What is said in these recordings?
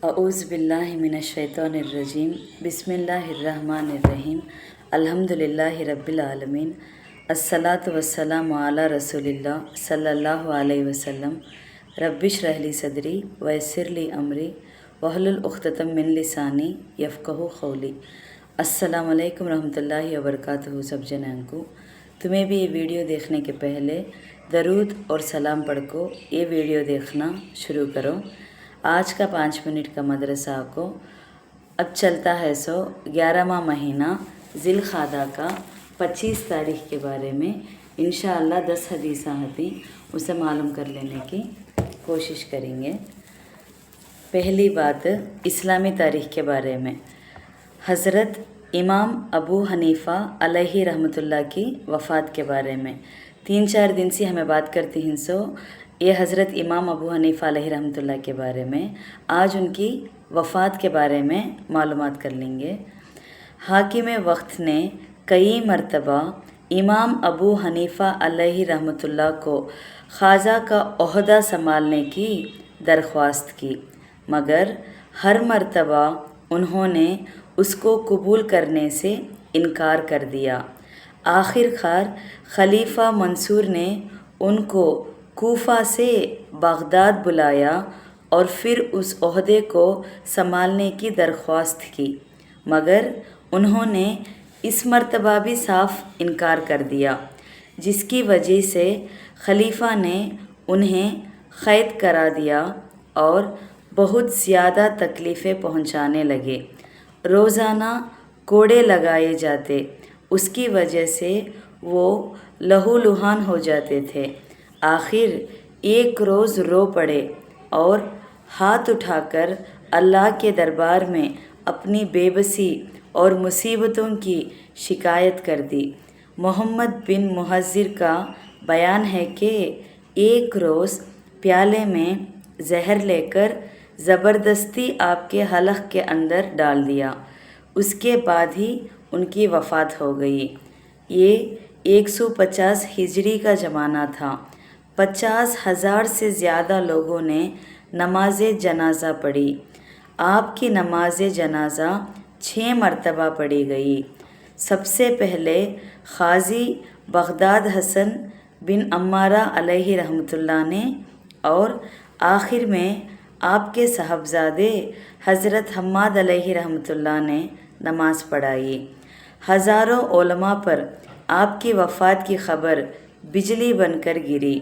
अऊज़ु बिल्लाहि मिनश्शैतानिर्रजीम बिस्मिल्लाहिर्रहमानिर्रहीम अल्हम्दुलिल्लाहि रब्बिल आलमीन अस्सलातु वस्सलामु अला रसूलिल्लाह सल्लल्लाहु अलैहि वसल्लम रब्बिश्रह ली सदरी वयस्सिर ली अमरी वहलुल उक़्दतम मिन लिसानी यफ़क़हू क़ौली। अस्सलामु अलैकुम रहमतुल्लाहि व बरकातुहू। सब जनान को तुम्हें भी ये वीडियो देखने के पहले दरूद और सलाम पढ़ को ये वीडियो देखना शुरू करो। आज का 5 मिनट का मदरसा को अब चलता है 11वां महीना ज़िलक़ादा का 25 तारीख के बारे में इंशाअल्लाह 10 हदीसा हती उसे मालूम कर लेने की कोशिश करेंगे। पहली बात इस्लामी तारीख़ के बारे में। हज़रत इमाम अबू हनीफ़ा अलैहि रहमतुल्लाह की वफ़ात के बारे में 3-4 दिन से हमें बात करती हैं ये हज़रत इमाम अबू हनीफ़ा अलैहि रहमतुल्लाह के बारे में। आज उनकी वफ़ात के बारे में मालूमात कर लेंगे। हाकिम वक्त ने कई मरतबा इमाम अबू हनीफ़ा अलैहि रहमतुल्लाह को ख़ाज़ा का ओहदा संभालने की दरख्वास्त की, मगर हर मरतबा उन्होंने उसको कबूल करने से इनकार कर दिया। आखिरकार खलीफा मंसूर ने उनको कूफा से बगदाद बुलाया और फिर उस ओहदे को संभालने की दरख्वास्त की, मगर उन्होंने इस मर्तबा भी साफ इनकार कर दिया, जिसकी वजह से खलीफा ने उन्हें क़ैद करा दिया और बहुत ज़्यादा तकलीफ़ें पहुंचाने लगे। रोज़ाना कोड़े लगाए जाते, उसकी वजह से वो लहूलुहान हो जाते थे। आखिर एक रोज़ रो पड़े और हाथ उठाकर अल्लाह के दरबार में अपनी बेबसी और मुसीबतों की शिकायत कर दी। मोहम्मद बिन मुहज़्ज़िर का बयान है कि एक रोज़ प्याले में जहर लेकर ज़बरदस्ती आपके हलक़ के अंदर डाल दिया, उसके बाद ही उनकी वफ़ात हो गई। ये 150 हिजरी का ज़माना था। 50,000 से ज़्यादा लोगों ने नमाज जनाज़ा पढ़ी। आपकी नमाज जनाज़ा 6 मरतबा पढ़ी गई। सबसे पहले क़ाज़ी बगदाद हसन बिन अम्मारा अलैहि रहमतुल्लाह ने और आखिर में आपके साहबजादे हज़रत हम्माद अलैहि रहमतुल्लाह ने नमाज़ पढ़ाई। हज़ारों उलमा पर आपकी वफ़ात की ख़बर बिजली बनकर गिरी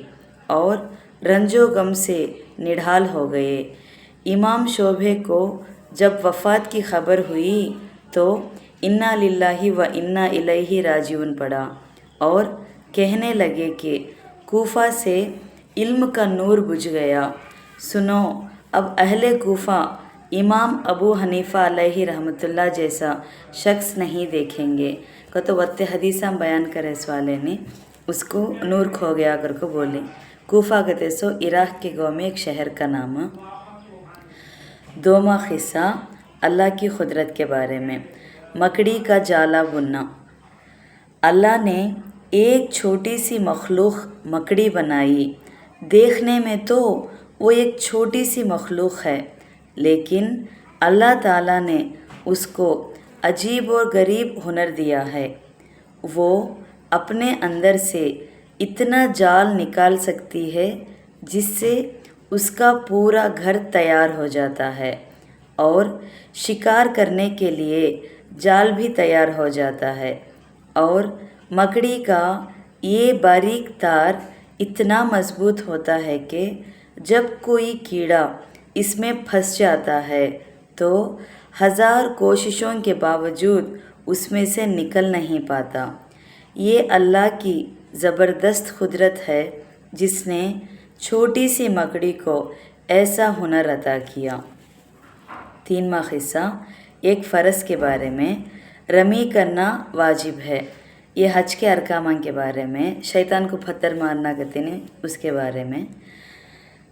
और रंजो गम से निढाल हो गए। इमाम शोभे को जब वफ़ात की ख़बर हुई तो इन्ना लिल्लाहि व इन्ना इलैहि राजिऊन पढ़ा और कहने लगे कि कूफा से इल्म का नूर बुझ गया। सुनो, अब अहले कूफा इमाम अबू हनीफ़ा अलैहि रहमतुल्लाह जैसा शख्स नहीं देखेंगे। तो वत्ते हदीसा बयान करे इस वाले ने उसको नूर खो गया कर को बोले। कूफा कहते इराक़ के गाँव में एक शहर का नाम। दोमा क़िस्सा अल्लाह की कुदरत के बारे में। मकड़ी का जाला बुनना। अल्लाह ने एक छोटी सी मखलूक़ मकड़ी बनाई। देखने में तो वो एक छोटी सी मखलूक़ है, लेकिन अल्लाह ताला ने उसको अजीब और गरीब हुनर दिया है। वो अपने अंदर से इतना जाल निकाल सकती है जिससे उसका पूरा घर तैयार हो जाता है और शिकार करने के लिए जाल भी तैयार हो जाता है। और मकड़ी का ये बारीक तार इतना मज़बूत होता है कि जब कोई कीड़ा इसमें फंस जाता है तो 1000 कोशिशों के बावजूद उसमें से निकल नहीं पाता। ये अल्लाह की ज़बरदस्त कुदरत है जिसने छोटी सी मकड़ी को ऐसा हुनर अता किया। 3वां क़िस्सा एक फ़र्ज़ के बारे में। रमी करना वाजिब है। ये हज के अरकाम के बारे में। शैतान को पत्थर मारना कहते हैं उसके बारे में।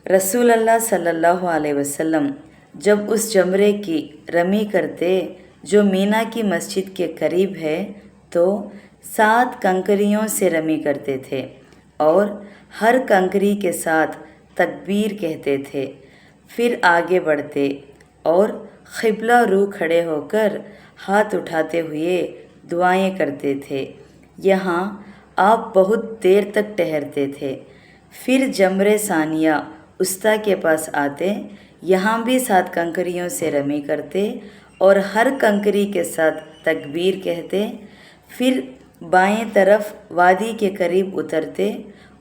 रसूल अल्लाह सल्लल्लाहु अलैहि वसल्लम जब उस जमरे की रमी करते जो मीना की मस्जिद के करीब है तो 7 कंकरियों से रमी करते थे और हर कंकरी के साथ तकबीर कहते थे। फिर आगे बढ़ते اور قبلہ رو کھڑے ہو کر ہاتھ اٹھاتے ہوئے دعائیں کرتے تھے۔ یہاں آپ بہت دیر تک ٹہرتے تھے، پھر جمرہ ثانیہ وسطیٰ کے پاس آتے، یہاں بھی 7 کنکریوں سے رمی کرتے اور ہر کنکری کے ساتھ تکبیر کہتے، پھر بائیں طرف وادی کے قریب اترتے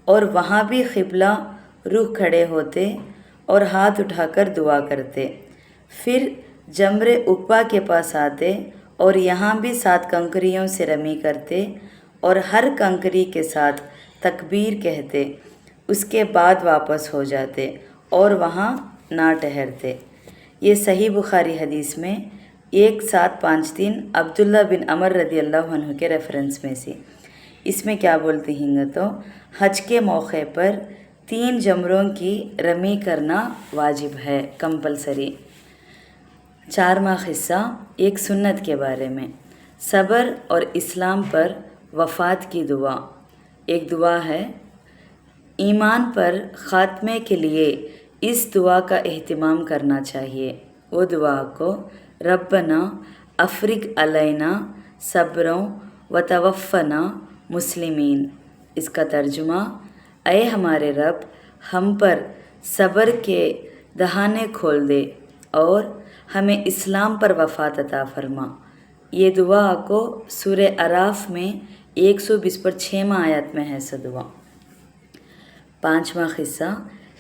اور وہاں بھی قبلہ رخ کھڑے ہوتے اور ہاتھ اٹھا کر دعا کرتے، پھر جمرہ عقبہ کے پاس آتے اور یہاں بھی 7 کنکریوں سے رمی کرتے اور ہر کنکری کے ساتھ تکبیر کہتے، اس کے بعد واپس ہو جاتے اور وہاں نہ ٹہرتے۔ یہ صحیح بخاری حدیث میں 1753 عبداللہ بن عمر رضی اللہ عنہ کے ریفرنس میں سی۔ اس میں کیا بولتی ہیں تو حج کے موقع پر 3 جمروں کی رمی کرنا واجب ہے، کمپلسری۔ 4واں قصہ ایک سنت کے بارے میں، صبر اور اسلام پر وفات کی دعا۔ ایک دعا ہے، ایمان پر خاتمے کے لیے اس دعا کا اہتمام کرنا چاہیے۔ وہ دعا کو ربنا افرغ علینا صبرا وتوفنا مسلمین۔ اس کا ترجمہ، اے ہمارے رب، ہم پر صبر کے دہانے کھول دے اور ہمیں اسلام پر وفات عطا فرما۔ یہ دعا کو سورہ اعراف میں 120 پر 6واں آیت میں ہے سو دعا۔ 5واں قصہ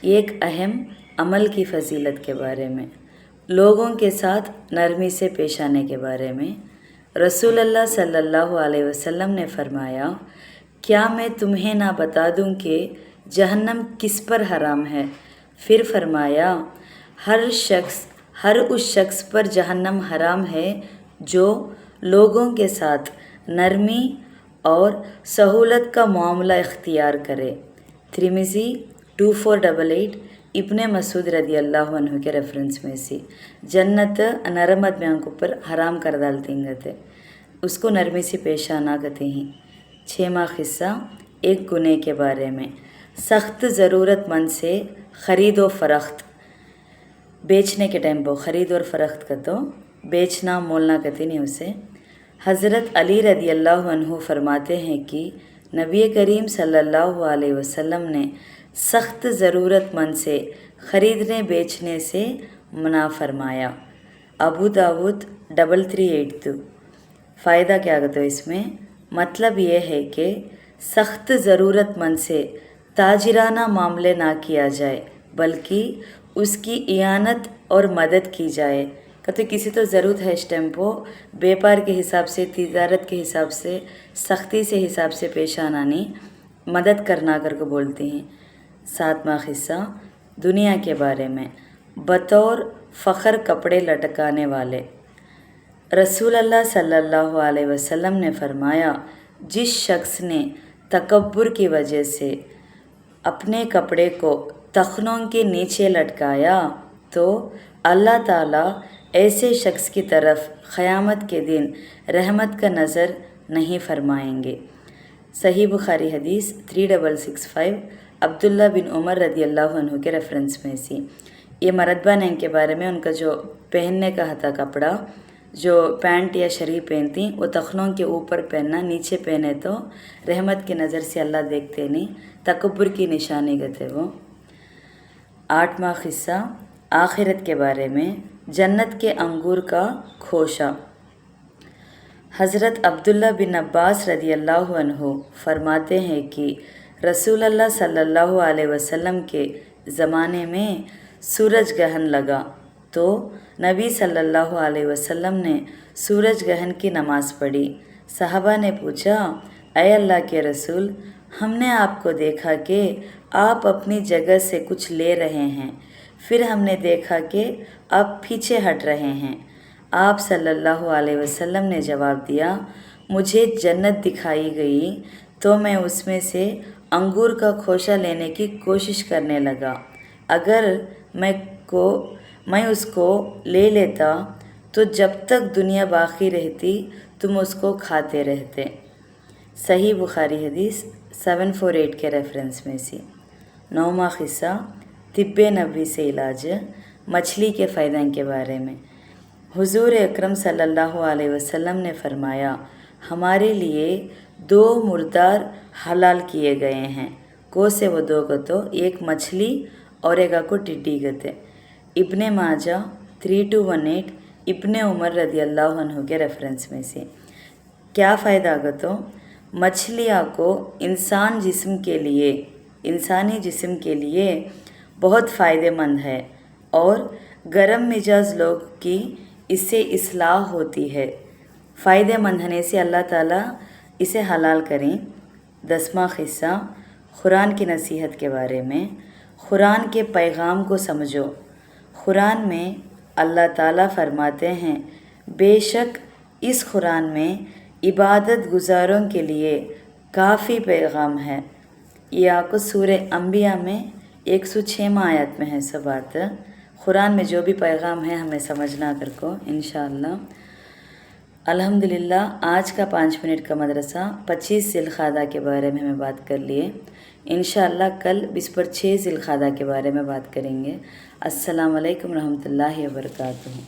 ایک اہم عمل کی فضیلت کے بارے میں، لوگوں کے ساتھ نرمی سے پیش آنے کے بارے میں۔ رسول اللہ صلی اللہ علیہ وسلم نے فرمایا، کیا میں تمہیں نہ بتا دوں کہ جہنم کس پر حرام ہے؟ پھر فرمایا، ہر اس شخص پر جہنم حرام ہے جو لوگوں کے ساتھ نرمی اور سہولت کا معاملہ اختیار کرے۔ ترمذی 2488 ابن مسعود رضی اللہ عنہ کے ریفرنس میں سی۔ جنت نرمت میں انکو پر حرام کر ڈالتے ہیں، اس کو نرمی سے پیش آنا کہتے ہیں۔ 6واں قصہ ایک گناہ کے بارے میں، سخت ضرورت مند سے خرید و فروخت۔ بیچنے کے ٹائم پہ خرید اور فروخت کا تو بیچنا مولنا کہتے نہیں اسے۔ حضرت علی رضی اللہ عنہ فرماتے ہیں کہ نبی کریم صلی اللہ علیہ وسلم نے سخت ضرورت مند سے خریدنے بیچنے سے منع فرمایا۔ ابو داود 3382۔ فائدہ کیا کہتے ہو اس میں؟ مطلب یہ ہے کہ سخت ضرورت مند سے تاجرانہ معاملے نہ کیا جائے بلکہ اس کی اعانت اور مدد کی جائے۔ کہتے کسی تو ضرورت ہے اس ٹائم پہ بیپار کے حساب سے، تجارت کے حساب سے، سختی سے حساب سے پیش آنا نہیں، مدد کرنا کر کے بولتے ہیں۔ 7واں قصہ دنیا کے بارے میں، بطور فخر کپڑے لٹکانے والے۔ رسول اللہ صلی اللہ علیہ وسلم نے فرمایا، جس شخص نے تکبر کی وجہ سے اپنے کپڑے کو تخنوں کے نیچے لٹکایا تو اللہ تعالیٰ ایسے شخص کی طرف قیامت کے دن رحمت کا نظر نہیں فرمائیں گے۔ صحیح بخاری حدیث 3665 عبداللہ بن عمر رضی اللہ عنہ کے ریفرنس میں سی۔ یہ مرتبہ نیم کے بارے میں، ان کا جو پہننے کا تھا کپڑا، جو پینٹ یا شریح پہنتی وہ تخنوں کے اوپر پہننا، نیچے پہنے تو رحمت کی نظر سے اللہ دیکھتے نہیں، تکبر کی نشانی گئے وہ۔ 8واں قصہ آخرت کے بارے میں، جنت کے انگور کا کھوشا۔ حضرت عبداللہ بن عباس رضی اللہ عنہ فرماتے ہیں کہ رسول اللہ صلی اللہ علیہ وسلم کے زمانے میں سورج گرہن لگا تو نبی صلی اللہ علیہ وسلم نے سورج گرہن کی نماز پڑھی۔ صحابہ نے پوچھا، اے اللہ کے رسول، ہم نے آپ کو دیکھا کہ آپ اپنی جگہ سے کچھ لے رہے ہیں، پھر ہم نے دیکھا کہ آپ پیچھے ہٹ رہے ہیں۔ آپ صلی اللہ علیہ وسلم نے جواب دیا، مجھے جنت دکھائی گئی تو میں اس میں سے انگور کا کھوشا لینے کی کوشش کرنے لگا۔ اگر میں اس کو لے لیتا تو جب تک دنیا باقی رہتی تم اس کو کھاتے رہتے۔ صحیح بخاری حدیث 748 کے ریفرنس میں سی۔ 9واں قصہ طب نبوی سے علاج۔ मछली के फ़ायदे के बारे में। हुजूर अकरम सल्लल्लाहु अलैहि वसल्लम ने फरमाया, हमारे लिए 2 मुर्दार हलाल किए गए हैं। को से वो 2 को तो एक मछली और एक को टिड्डी गते। इब्ने माजा 3218 इब्ने उमर रदी अल्लाह अन्हु के रेफरेंस में से। क्या फ़ायदा आगा तो मछलियाँ को इंसानी जिस्म के लिए बहुत फ़ायदेमंद है और गरम मिजाज लोग की इससे इस्लाह होती है। फ़ायदेमंद होने से अल्लाह ताला इसे हलाल करें। 10वां क़िस्सा कुरान की नसीहत के बारे में। कुरान के पैगाम को समझो। कुरान में अल्लाह ताला फरमाते हैं, बेशक इस कुरान में इबादत गुजारों के लिए काफ़ी पैगाम है। ये आपको सूरह अंबिया में 106वां आयत में है सब बात। कुरान में जो भी पैगाम है हमें समझना कर को इंशाअल्लाह। अल्हम्दुलिल्लाह आज का 5 मिनट का मदरसा 25 ज़िलक़ादा के बारे में हमें बात कर लिए। इंशाअल्लाह कल 26 ज़िलक़ादा के बारे में बात करेंगे। अस्सलामु अलैकुम रहमतुल्लाहि व बरकातुहू।